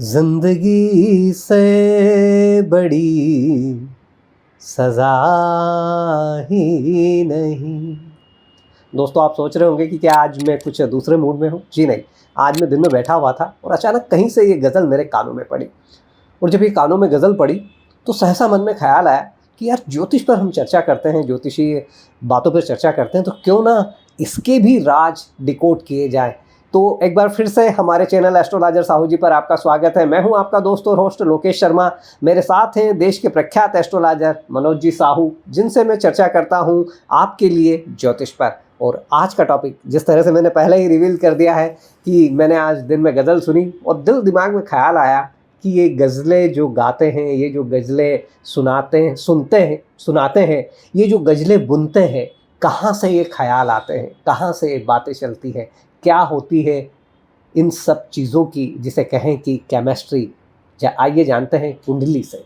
जिंदगी से बड़ी सजा ही नहीं। दोस्तों, आप सोच रहे होंगे कि क्या आज मैं कुछ दूसरे मूड में हूँ। जी नहीं, आज मैं दिन में बैठा हुआ था और अचानक कहीं से ये गज़ल मेरे कानों में पड़ी। और जब ये कानों में गज़ल पड़ी तो सहसा मन में ख्याल आया कि यार, ज्योतिष पर हम चर्चा करते हैं, ज्योतिषी बातों पर चर्चा करते हैं, तो क्यों ना इसके भी राज डिकोड किए जाएं। तो एक बार फिर से हमारे चैनल एस्ट्रोलॉजर साहू जी पर आपका स्वागत है। मैं हूं आपका दोस्त और होस्ट लोकेश शर्मा। मेरे साथ हैं देश के प्रख्यात एस्ट्रोलॉजर मनोज जी साहू, जिनसे मैं चर्चा करता हूं आपके लिए ज्योतिष पर। और आज का टॉपिक जिस तरह से मैंने पहले ही रिवील कर दिया है कि मैंने आज दिन में गज़ल सुनी और दिल दिमाग में ख्याल आया कि ये गज़लें जो गाते हैं, ये जो गज़लें सुनाते हैं, ये जो गज़लें बुनते हैं, कहाँ से ये ख्याल आते हैं, कहाँ से ये बातें चलती हैं, क्या होती है इन सब चीज़ों की, जिसे कहें कि केमिस्ट्री। आइए जानते हैं कुंडली से।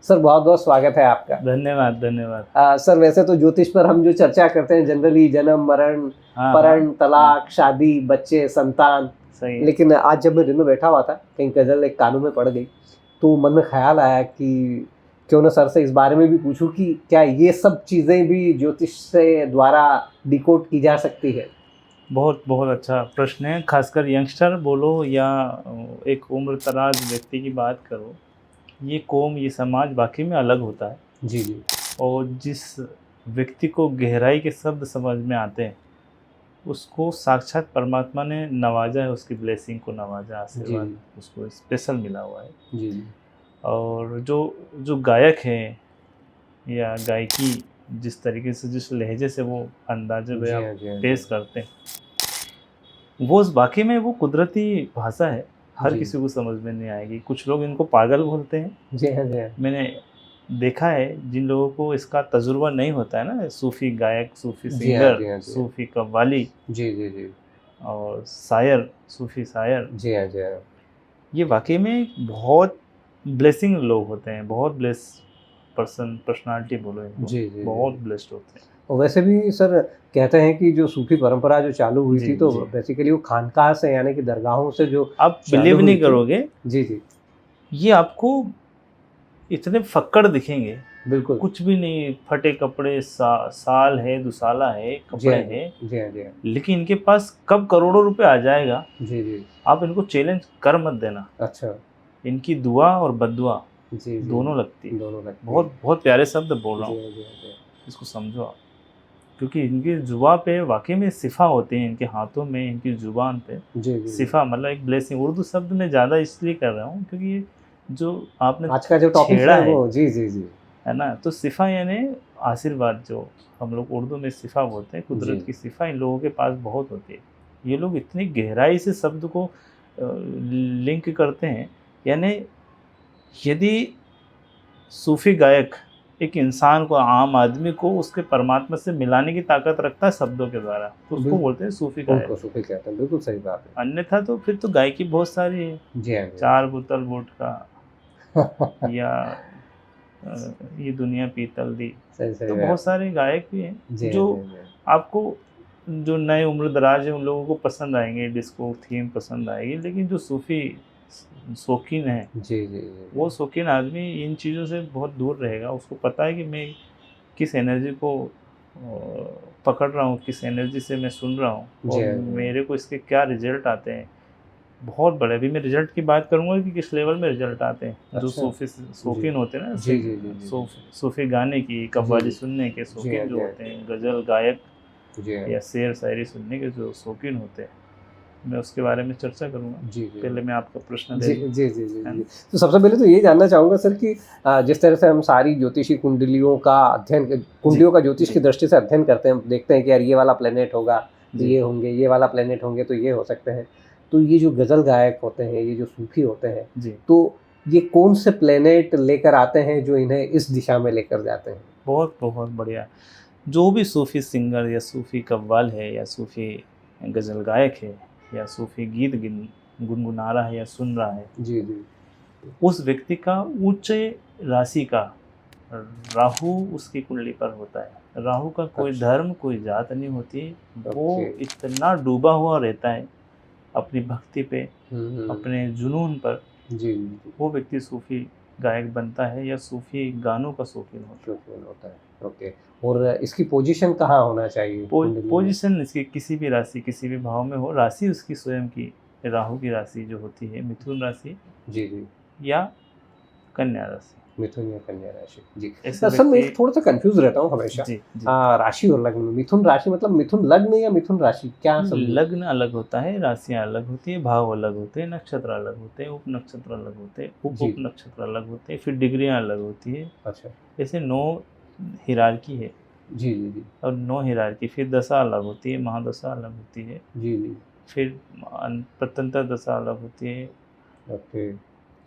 सर, बहुत बहुत स्वागत है आपका। धन्यवाद धन्यवाद। सर, वैसे तो ज्योतिष पर हम जो चर्चा करते हैं जनरली जन्म, मरण, परण, तलाक, शादी, बच्चे, संतान, सही। लेकिन आज जब मैं दिन में बैठा हुआ था, कहीं गज़ल एक कानों में पड़ गई तो मन में ख्याल आया कि क्यों ना सर से इस बारे में भी पूछूं कि क्या ये सब चीज़ें भी ज्योतिष से द्वारा डिकोड की जा सकती है। बहुत बहुत अच्छा प्रश्न है। खासकर यंगस्टर बोलो या एक उम्र दराज व्यक्ति की बात करो, ये कौम, ये समाज वाकई में अलग होता है। जी जी। और जिस व्यक्ति को गहराई के शब्द समझ में आते हैं, उसको साक्षात परमात्मा ने नवाजा है, उसकी ब्लेसिंग को नवाजा, आशीर्वाद उसको स्पेशल मिला हुआ है। जी जी। और जो गायक हैं या गायकी, जिस तरीके से, जिस लहजे से वो अंदाजे में पेश करते हैं, वो वाकई में वो कुदरती भाषा है। हर किसी को समझ में नहीं आएगी। कुछ लोग इनको पागल बोलते हैं। जी हाँ, जी हाँ। मैंने देखा है जिन लोगों को इसका तजुर्बा नहीं होता है ना, सूफी गायक, सूफी सिंगर, सूफी कव्वाली, जी जी जी, और शायर, सूफी शायर, जी हाँ जी हाँ, ये वाकई में बहुत ब्लेसिंग लोग होते हैं। बहुत ब्लेस पर्सनालिटी बोलो इनको, जी जी, बहुत ब्लेस्ड होते हैं। और वैसे भी सर कहते हैं कि जो सूफी परंपरा जो चालू हुई थी, तो बेसिकली वो खानकाह से, यानी कि दरगाहों से जो आप बिलीव नहीं करोगे। जी जी। ये आपको इतने फक्कड़ दिखेंगे, बिल्कुल कुछ भी नहीं, फटे कपड़े, साल है, दुसाला है, कपड़े हैं, जी, लेकिन इनके पास कब करोड़ों रुपए आ जाएगा, जी जी, आप इनको चैलेंज कर मत देना। अच्छा। इनकी दुआ और बद्दुआ दोनों लगती है। बहुत बहुत प्यारे शब्द बोल रहा हूँ, इसको समझो आप। क्योंकि इनकी जुबान पे वाकई में सिफा होते हैं, इनके हाथों में, इनकी जुबान पे सिफा, मतलब एक ब्लेसिंग। उर्दू शब्द में ज़्यादा इसलिए कर रहा हूँ क्योंकि ये जो आपने आज का जो टॉपिक है वो जी जी जी है ना, तो सिफा यानी आशीर्वाद, जो हम लोग उर्दू में सिफा बोलते हैं, कुदरत की सिफा इन लोगों के पास बहुत होती है। ये लोग इतनी गहराई से शब्द को लिंक करते हैं। यानी यदि सूफी गायक एक इंसान को, आम आदमी को, उसके परमात्मा से मिलाने की ताकत रखता है शब्दों के द्वारा, तो उसको बोलते हैं सूफी गायक। सूफी कहते हैं, बिल्कुल सही बात है। अन्यथा तो फिर तो गायकी बहुत सारी है, जी हाँ, 4 बोतल वोडका या ये दुनिया पीतल दी, तो बहुत सारे गायक भी हैं जो आपको, जो नए उम्र दराज है उन लोगों को पसंद आएंगे, डिस्को थीम पसंद आएगी। लेकिन जो सूफी शौकीन है, जी जी, वो शौकीन आदमी इन चीज़ों से बहुत दूर रहेगा। उसको पता है कि मैं किस एनर्जी को पकड़ रहा हूँ, किस एनर्जी से मैं सुन रहा हूँ, और मेरे को इसके क्या रिजल्ट आते हैं। बहुत बड़े, अभी मैं रिजल्ट की बात करूँगा कि किस लेवल में रिजल्ट आते हैं। अच्छा। जो सूफी शौकीन होते हैं ना, सूफी गाने की, कव्वाली सुनने के शौकीन जो होते हैं, गज़ल गायक या शेर शायरी सुनने के जो शौकीन होते हैं, मैं उसके बारे में चर्चा करूँगा। जी, पहले मैं आपका प्रश्न जी जी जी जी। तो सबसे पहले तो ये जानना चाहूँगा सर कि जिस तरह से हम सारी ज्योतिषी कुंडलियों का अध्ययन, कुंडलियों का ज्योतिष की दृष्टि से अध्ययन करते हैं, देखते हैं कि यार ये वाला प्लेनेट होगा तो ये होंगे, ये वाला प्लेनेट होंगे तो ये हो सकते हैं। तो ये जो गज़ल गायक होते हैं, ये जो सूफी होते हैं, तो ये कौन से प्लेनेट लेकर आते हैं जो इन्हें इस दिशा में लेकर जाते हैं? बहुत बहुत बढ़िया। जो भी सूफी सिंगर या सूफी कव्वाल है या सूफी गज़ल गायक है या सूफी गीत गुनगुना रहा है या सुन रहा है, जी जी, उस व्यक्ति का उच्च राशि का राहु उसकी कुंडली पर होता है। राहु का कोई धर्म, कोई जात नहीं होती। वो इतना डूबा हुआ रहता है अपनी भक्ति पे, अपने जुनून पर, जी, वो व्यक्ति सूफी गायक बनता है या सूफी गानों का शौकीन होता है। ओके, और इसकी पोजीशन कहाँ होना चाहिए? पोजीशन इसकी किसी भी राशि किसी भी भाव में हो, राशि उसकी स्वयं की राहु की राशि जो होती है मिथुन राशि जी या कन्या राशि। मिथुन या कन्या राशि। जी, सर मैं थोड़ा सा कंफ्यूज रहता हूँ हमेशा। जी। राशि और लग्न में, मिथुन राशि मतलब मिथुन लग्न या मिथुन राशि क्या? लग्न अलग होता है, राशियां अलग होती है, भाव अलग होते हैं, नक्षत्र अलग होते हैं, उप नक्षत्र अलग होते हैं, उप नक्षत्र अलग होते हैं, फिर डिग्रियां अलग होती है। अच्छा, जैसे 9 हिरार्की है। जी। और 9 हिरार्की, फिर दशा अलग होती है, महादशा अलग होती है। जी। फिर प्रत्यंतर दशा अलग होती है। ओके,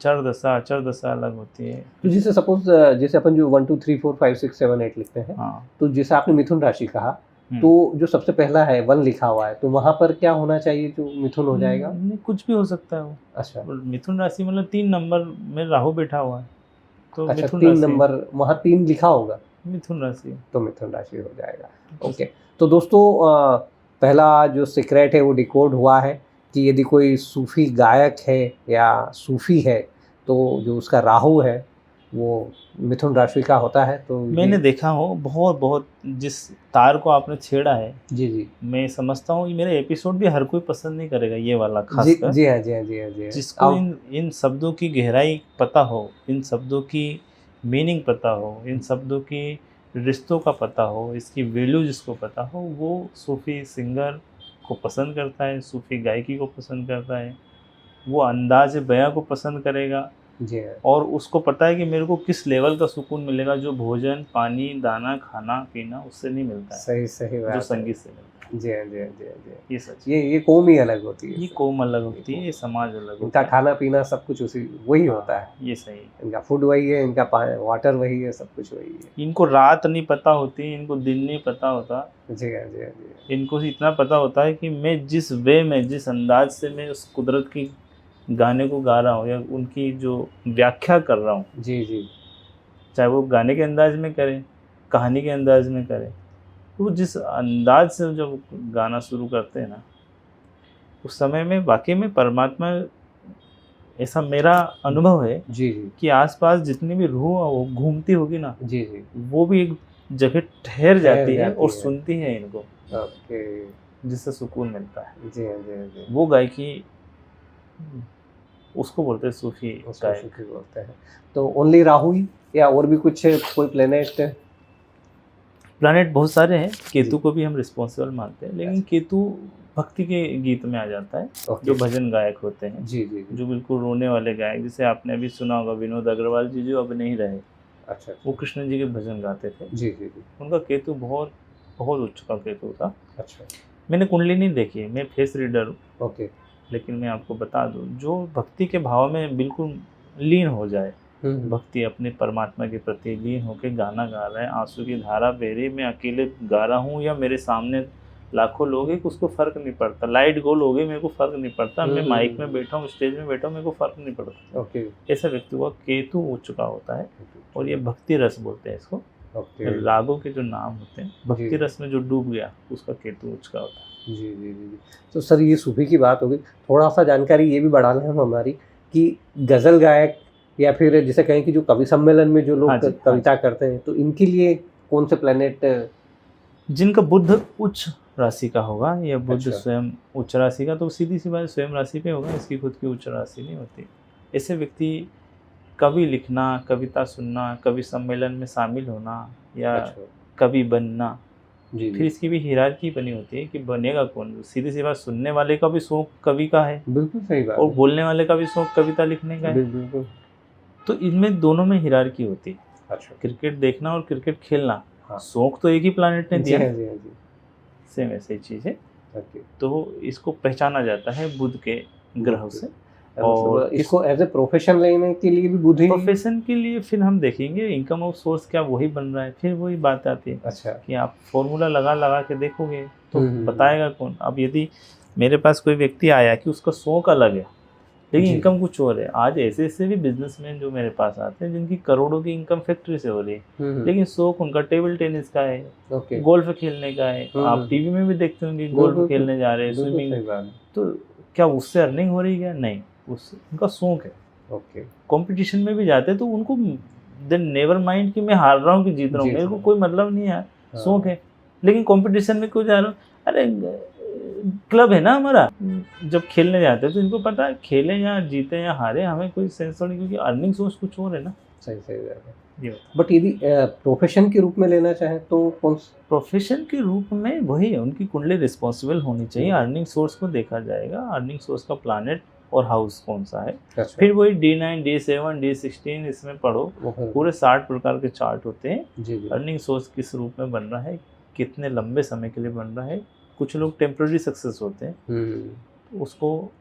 चर दशा अलग होती है। तो जैसे सपोज जैसे अपन जो 1 2 3 4 5 6 7 8 लिखते हैं, हाँ, तो जैसे आपने मिथुन राशि कहा, तो जो सबसे पहला है 1 लिखा हुआ है, तो वहाँ पर क्या होना चाहिए जो मिथुन हो जाएगा? नहीं, कुछ भी हो सकता है वो। अच्छा, मिथुन राशि मतलब 3 नंबर में राहु बैठा हुआ है, तो अच्छा, मिथुन 3 राशि, नंबर वहाँ 3 लिखा होगा, मिथुन राशि, तो मिथुन राशि हो जाएगा। ओके, तो दोस्तों पहला जो सीक्रेट है वो डिकोड हुआ है कि यदि कोई सूफी गायक है या सूफी है, तो जो उसका राहु है वो मिथुन राशि का होता है। तो मैंने देखा हो बहुत जिस तार को आपने छेड़ा है, जी, मैं समझता हूँ ये मेरे एपिसोड भी हर कोई पसंद नहीं करेगा, ये वाला खासकर। जी हाँ। जिसको इन शब्दों की गहराई पता हो, इन शब्दों की मीनिंग पता हो, इन शब्दों की रिश्तों का पता हो, इसकी वैल्यू जिसको पता हो, वो सूफी सिंगर को पसंद करता है, सूफी गायकी को पसंद करता है, वो अंदाज बयां को पसंद करेगा। जी हाँ। और उसको पता है कि मेरे को किस लेवल का सुकून मिलेगा, जो भोजन पानी दाना खाना पीना उससे नहीं मिलता है, सही बात जो है। संगीत से मिलता है। जी हाँ। ये सच, ये कौम ही अलग होती है, ये कौम अलग होती है, ये समाज अलग होता इनका है, खाना पीना सब कुछ वही होता है। ये सही है। इनका फूड वही है, इनका वाटर वही है, सब कुछ वही है। इनको रात नहीं पता होती, इनको दिन नहीं पता होता। जी हाँ। इनको इतना पता होता है कि मैं जिस वे में, जिस अंदाज से मैं उस कुदरत की गाने को गा रहा हूँ या उनकी जो व्याख्या कर रहा हूँ, जी, चाहे वो गाने के अंदाज में करें, कहानी के अंदाज में करें, तो जिस अंदाज से जब गाना शुरू करते हैं ना, उस समय में वाकई में परमात्मा, ऐसा मेरा अनुभव है जी कि आसपास जितनी भी रूह वो घूमती होगी ना, जी, वो भी एक जगह ठहर जाती है और सुनती है इनको। ओके, जिससे सुकून मिलता है। जी। वो गायकी, उसको बोलते हैं सूफी गायक। बोलते हैं। तो ओनली राहु ही या और भी कुछ कोई प्लैनेट बहुत सारे हैं, केतु को भी हम रिस्पॉन्सिबल मानते हैं, लेकिन केतु भक्ति के गीत में आ जाता है। जो भजन गायक होते हैं, जी, जो बिल्कुल रोने वाले गायक, जैसे आपने अभी सुना होगा विनोद अग्रवाल जी जो अब नहीं रहे, अच्छा, वो कृष्ण जी के भजन गाते थे। जी। उनका केतु बहुत उच्च का केतु था। अच्छा, मैंने कुंडली नहीं देखी, मैं फेस रीडर हूँ। ओके, लेकिन मैं आपको बता दूँ, जो भक्ति के भाव में बिल्कुल लीन हो जाए, भक्ति अपने परमात्मा के प्रति लीन होकर गाना गा रहा है, आंसू की धारा बह रही, मैं अकेले गा रहा हूँ या मेरे सामने लाखों लोग हैं, उसको फर्क नहीं पड़ता, लाइट गोल हो गई मेरे को फर्क नहीं पड़ता, मैं माइक में बैठा हूँ, स्टेज में बैठा हूँ, मेरे को फर्क नहीं पड़ता। ओके, ऐसा व्यक्ति हुआ केतु उच्च का होता है, और ये भक्ति रस बोलते हैं इसको। रागों के जो नाम होते हैं, भक्ति रस में जो डूब गया उसका केतु उच्च का होता है। जी। तो सर ये सूफी की बात हो गई, थोड़ा सा जानकारी ये भी बढ़ा लें हम हमारी कि गज़ल गायक या फिर जिसे कहें कि जो कवि सम्मेलन में जो लोग कविता करते हैं, तो इनके लिए कौन से प्लैनेट? जिनका बुध उच्च राशि का होगा या बुध स्वयं उच्च राशि का, तो सीधी सी बात स्वयं राशि पे होगा, इसकी खुद की उच्च राशि नहीं होती। ऐसे व्यक्ति कवि लिखना, कविता सुनना, कवि सम्मेलन में शामिल होना या कवि बनना, फिर इसकी भी हिरार्की बनी होती है कि बनेगा कौन। सीधी सी बात, सुनने वाले का भी शौक कवि का है, बिल्कुल सही बात, और बोलने वाले का भी शौक कविता लिखने का है, बिल्कुल। तो इनमें दोनों में हिरार्की होती है। अच्छा, क्रिकेट देखना और क्रिकेट खेलना, शौक तो एक ही प्लानिट ने दिया, सेम ऐसी चीज़ है। तो इसको पहचाना जाता है बुध के ग्रह से, और इसको एज ए प्रोफेशन लेने के लिए भी बुध ही, प्रोफेशन के लिए फिर हम देखेंगे इनकम ऑफ सोर्स क्या वही बन रहा है, फिर वही बात आती है। अच्छा, कि आप फॉर्मूला लगा के देखोगे तो बताएगा कौन। अब यदि मेरे पास कोई व्यक्ति आया कि उसका शौक अलग है लेकिन इनकम कुछ और है, आज ऐसे भी बिजनेसमैन जो मेरे पास आते हैं जिनकी करोड़ों की इनकम फैक्ट्री से हो रही है, लेकिन शौक उनका टेबल टेनिस का है, गोल्फ खेलने का है। आप टीवी में भी देखते होंगे गोल्फ खेलने जा रहे हैं, स्विमिंग, तो क्या उससे अर्निंग हो रही है? नहीं, उससे उनका शौक है। ओके। कंपटीशन में भी जाते हैं तो उनको देन नेवर माइंड कि मैं हार रहा हूँ कि जीत रहा हूँ, मेरे को कोई मतलब नहीं है, शौक है। लेकिन कंपटीशन में क्यों जा रहा हूँ? अरे क्लब है ना हमारा, जब खेलने जाते हैं तो इनको पता है खेलें या जीते या हारे हमें कोई सेंस नहीं, क्योंकि अर्निंग सोर्स कुछ और है ना। सही सही। बट यदि प्रोफेशन के रूप में लेना चाहें तो कौन? प्रोफेशन के रूप में वही है, उनकी कुंडली रिस्पॉन्सिबल होनी चाहिए। अर्निंग सोर्स को देखा जाएगा, अर्निंग सोर्स का प्लानेट और हाउस कौन सा है। अच्छा। फिर वही D9 D7 D16 इसमें पढ़ो, पूरे 60 प्रकार के चार्ट होते हैं। जी जी। अर्निंग सोर्स किस रूप में बन रहा है, कितने लंबे समय के लिए बन रहा है। कुछ लोग टेम्पररी सक्सेस होते हैं, तो उसको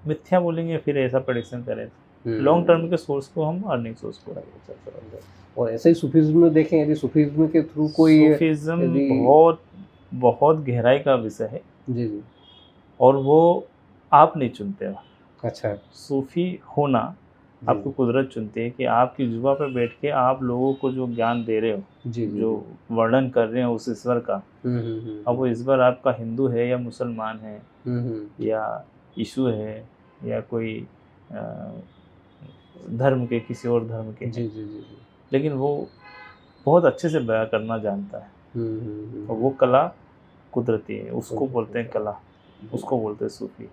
मिथ्या बोलेंगे, फिर ऐसा प्रेडिक्शन करें। लॉन्ग टर्म के सोर्स को हम अर्निंग सोर्स को। और ऐसे ही सूफीज्म में देखें, यदि सूफीज्म के थ्रू कोई, सूफीज्म बहुत बहुत गहराई का विषय है। जी जी। और वो आप नहीं चुनते हो। अच्छा। सूफी होना आपको कुदरत चुनती है कि आपकी जुबा पर बैठ के आप लोगों को जो ज्ञान दे रहे हो, जी, जो वर्णन कर रहे हो उस ईश्वर का, अब वो ईश्वर आपका हिंदू है या मुसलमान है या यीशु है या कोई धर्म के, किसी और धर्म के, जी जी जी, लेकिन वो बहुत अच्छे से बयां करना जानता है। और वो कला कुदरती है, उसको बोलते हैं कला, उसको बोलते हैं सूफी।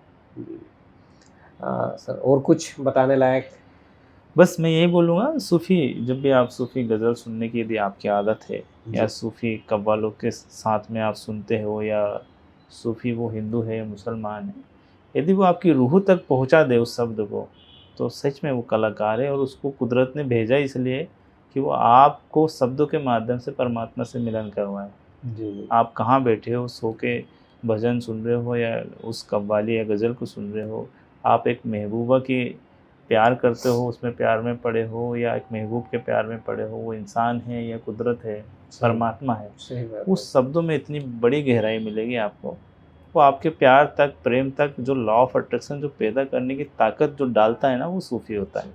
सर और कुछ बताने लायक? बस मैं यही बोलूँगा, सूफ़ी जब भी आप सूफ़ी गज़ल सुनने की यदि आपकी आदत है या सूफ़ी कव्वालों के साथ में आप सुनते हो, या सूफ़ी वो हिंदू है या मुसलमान है, यदि वो आपकी रूह तक पहुंचा दे उस शब्द को, तो सच में वो कलाकार है। और उसको कुदरत ने भेजा इसलिए कि वो आपको शब्दों के माध्यम से परमात्मा से मिलन करवाए। जी। आप कहाँ बैठे हो, सो के भजन सुन रहे हो या उस कव्वाली या गज़ल को सुन रहे हो, आप एक महबूबा की प्यार करते हो, उसमें प्यार में पड़े हो, या एक महबूब के प्यार में पड़े हो, वो इंसान है या कुदरत है, परमात्मा है, उस शब्दों में इतनी बड़ी गहराई मिलेगी आपको। वो आपके प्यार तक, प्रेम तक जो लॉ ऑफ अट्रैक्शन जो पैदा करने की ताकत जो डालता है ना, वो सूफी होता है।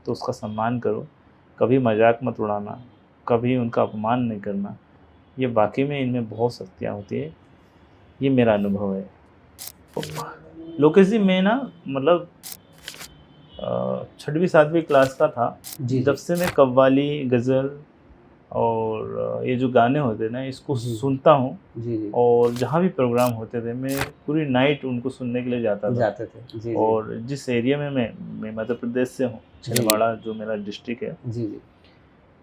तो उसका सम्मान करो, कभी मजाक मत उड़ाना, कभी उनका अपमान नहीं करना। ये बाकी में इनमें बहुत शक्तियाँ होती है, ये मेरा अनुभव है। लोकेश जी, मैं ना मतलब 6वीं 7वीं क्लास का था जब से मैं कव्वाली, गज़ल और ये जो गाने होते ना, इसको सुनता हूँ। और जहाँ भी प्रोग्राम होते थे मैं पूरी नाइट उनको सुनने के लिए जाते थे। जी। और जिस एरिया में मैं मध्य प्रदेश से हूँ, छिंदवाड़ा जो मेरा डिस्ट्रिक्ट है, जी,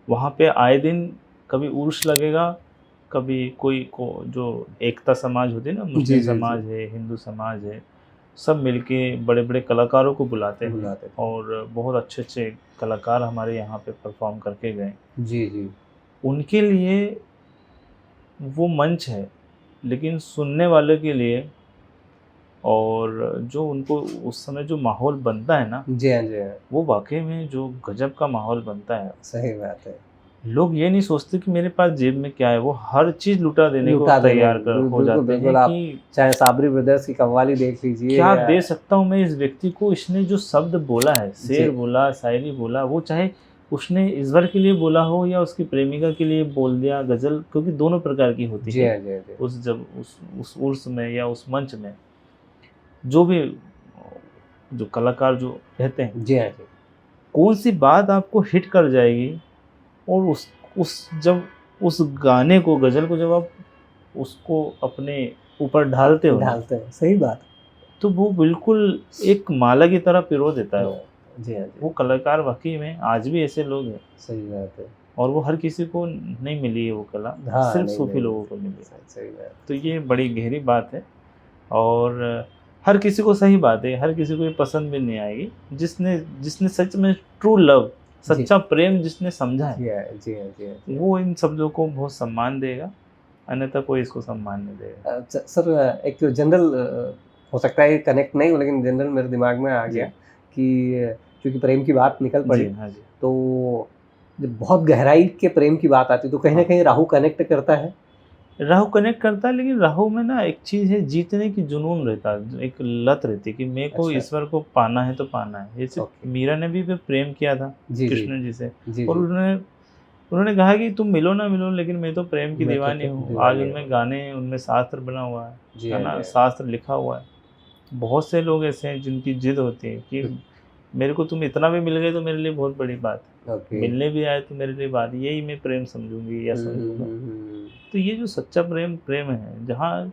वहाँ पे आए दिन कभी उर्स लगेगा, कभी कोई को जो एकता समाज होती है ना, मुस्लिम समाज है, हिंदू समाज है, सब मिलके बड़े बड़े कलाकारों को बुलाते हैं। और बहुत अच्छे अच्छे कलाकार हमारे यहाँ पे परफॉर्म करके गए। जी जी। उनके लिए वो मंच है, लेकिन सुनने वाले के लिए और जो उनको उस समय जो माहौल बनता है ना, जी हाँ, वो वाकई में जो गजब का माहौल बनता है। सही बात है। लोग ये नहीं सोचते कि मेरे पास जेब में क्या है, वो हर चीज लुटा देने को तैयार हो जाते हैं कि चाहे साबरी ब्रदर्स की कव्वाली देख लीजिए, क्या दे सकता हूँ मैं इस व्यक्ति को। इसने जो शब्द बोला है, शेर बोला, शायरी बोला, वो चाहे उसने ईश्वर के लिए बोला हो या उसकी प्रेमिका के लिए बोल दिया गज़ल, क्योंकि दोनों प्रकार की होती है। उस जब उस उर्स में या उस मंच में जो भी जो कलाकार जो रहते हैं, जी हाँ जी, कौन सी बात आपको हिट कर जाएगी, और उस जब उस गाने को, गज़ल को जब आप उसको अपने ऊपर ढालते हो, सही बात, तो वो बिल्कुल एक माला की तरह पिरो देता है वो। जी हाँ, वो कलाकार वाकई में आज भी ऐसे लोग हैं। सही बात है। और वो हर किसी को नहीं मिली है वो कला, सिर्फ सूफी लोगों को मिली है। सही बात। तो ये बड़ी गहरी बात है, और हर किसी को, सही बात है, हर किसी को ये पसंद भी नहीं आएगी। जिसने सच में ट्रू लव, सच्चा प्रेम जिसने समझा है, जी, वो इन शब्दों को बहुत सम्मान देगा, अन्यथा कोई इसको सम्मान नहीं देगा। सर एक जनरल हो सकता है कनेक्ट नहीं हो, लेकिन जनरल मेरे दिमाग में आ गया कि क्योंकि प्रेम की बात निकल पड़ी, तो जब बहुत गहराई के प्रेम की बात आती है तो कहीं ना कहीं राहु कनेक्ट करता है। राहु कनेक्ट करता है, लेकिन राहु में ना एक चीज़ है, जीतने की जुनून रहता है, एक लत रहती है कि मेरे को ईश्वर को पाना है तो पाना है। जैसे मीरा ने भी प्रेम किया था कृष्ण जी से, और उन्होंने कहा कि तुम मिलो ना मिलो, लेकिन मैं तो प्रेम की दीवानी हूँ। आज उनमें गाने, उनमें शास्त्र बना हुआ है ना, शास्त्र लिखा हुआ है। बहुत से लोग ऐसे हैं जिनकी जिद होती है कि मेरे को तुम इतना भी मिल गए तो मेरे लिए बहुत बड़ी बात है। मिलने भी आए तो मेरे लिए बात, यही मैं प्रेम समझूंगी या समझूंगा। तो ये जो सच्चा प्रेम है, जहाँ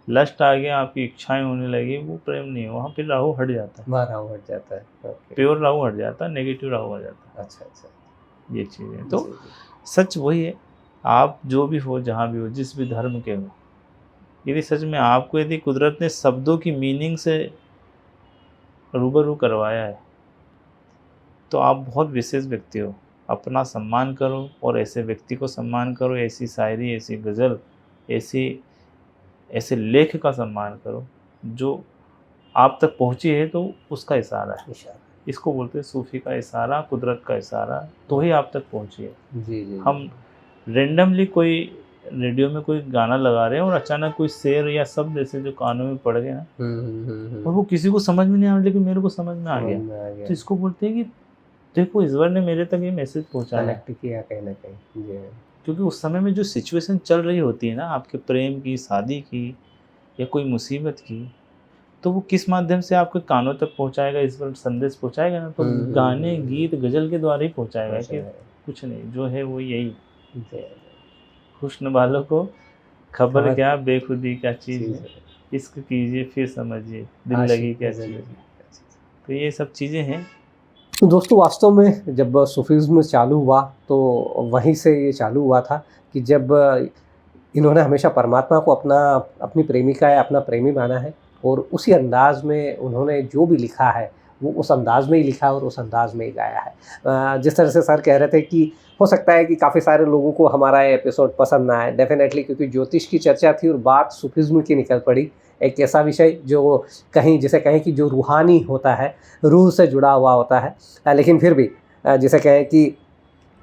लस्ट आ गया, आपकी इच्छाएं होने लगी, वो प्रेम नहीं है, वहाँ पे राहु हट जाता है। वहाँ राहु हट जाता है। प्योर राहु हट जाता है, नेगेटिव राहु आ जाता है। अच्छा, ये चीज़ें तो सच वही है। आप जो भी हो, जहाँ भी हो, जिस भी धर्म के हो, यदि सच में आपको यदि कुदरत ने शब्दों की मीनिंग से रूबरू करवाया है तो आप बहुत विशेष व्यक्ति हो। अपना सम्मान करो और ऐसे व्यक्ति को सम्मान करो, ऐसी शायरी, ऐसी गज़ल, ऐसे लेख का सम्मान करो जो आप तक पहुँची है, तो उसका इशारा है। इसको बोलते हैं सूफ़ी का इशारा, कुदरत का इशारा, तो ही आप तक पहुँची है। जी। हम रेंडमली कोई रेडियो में कोई गाना लगा रहे हैं और अचानक कोई शेर या शब्द ऐसे जो कानों में पड़ गए ना, और वो किसी को समझ में नहीं आ रहा, लेकिन मेरे को समझ में आ गया, तो इसको बोलते हैं कि देखो ईश्वर ने मेरे तक ये मैसेज पहुंचाया, कनेक्ट किया कहीं ना कहीं। क्योंकि उस समय में जो सिचुएशन चल रही होती है ना, आपके प्रेम की, शादी की, या कोई मुसीबत की, तो वो किस माध्यम से आपके कानों तक पहुंचाएगा, ईश्वर संदेश पहुंचाएगा ना, तो गाने, गीत, गज़ल के द्वारा ही पहुंचाएगा। कि कुछ नहीं, जो है वो यही, हुस्न वालों को खबर क्या बेखुदी क्या चीज़ है, इश्क कीजिए फिर समझिए दिल लगी क्या चीज़ है। तो ये सब चीज़ें हैं। तो दोस्तों वास्तव में जब सूफीज़्म चालू हुआ तो वहीं से ये चालू हुआ था कि जब इन्होंने हमेशा परमात्मा को अपनी प्रेमिका या अपना प्रेमी माना है, और उसी अंदाज में उन्होंने जो भी लिखा है वो उस अंदाज में ही लिखा है और उस अंदाज में ही गाया है। जिस तरह से सर कह रहे थे कि हो सकता है कि काफ़ी सारे लोगों को हमारा एपिसोड पसंद ना आए, डेफिनेटली, क्योंकि ज्योतिष की चर्चा थी और बात सूफीज़्म की निकल पड़ी। एक ऐसा विषय जो कहीं जिसे कहें कि जो रूहानी होता है, रूह से जुड़ा हुआ होता है, लेकिन फिर भी जिसे कहें कि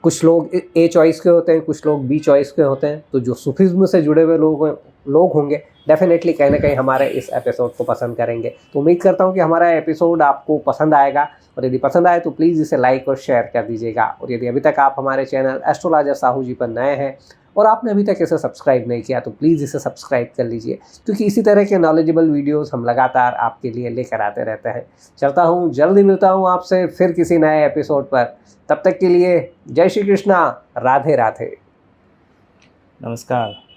कुछ लोग ए चॉइस के होते हैं, कुछ लोग बी चॉइस के होते हैं। तो जो सूफीज़्म से जुड़े हुए लोग होंगे, डेफिनेटली कहीं ना कहीं हमारे इस एपिसोड को पसंद करेंगे। तो उम्मीद करता हूँ कि हमारा एपिसोड आपको पसंद आएगा, और यदि पसंद आए तो प्लीज़ इसे लाइक और शेयर कर दीजिएगा। और यदि अभी तक आप हमारे चैनल एस्ट्रोलॉजर साहू जी पर नए हैं और आपने अभी तक इसे सब्सक्राइब नहीं किया, तो प्लीज़ इसे सब्सक्राइब कर लीजिए, क्योंकि इसी तरह के नॉलेजेबल वीडियोस हम लगातार आपके लिए लेकर आते रहते हैं। चलता हूँ, जल्दी मिलता हूँ आपसे फिर किसी नए एपिसोड पर। तब तक के लिए जय श्री कृष्णा, राधे राधे, नमस्कार।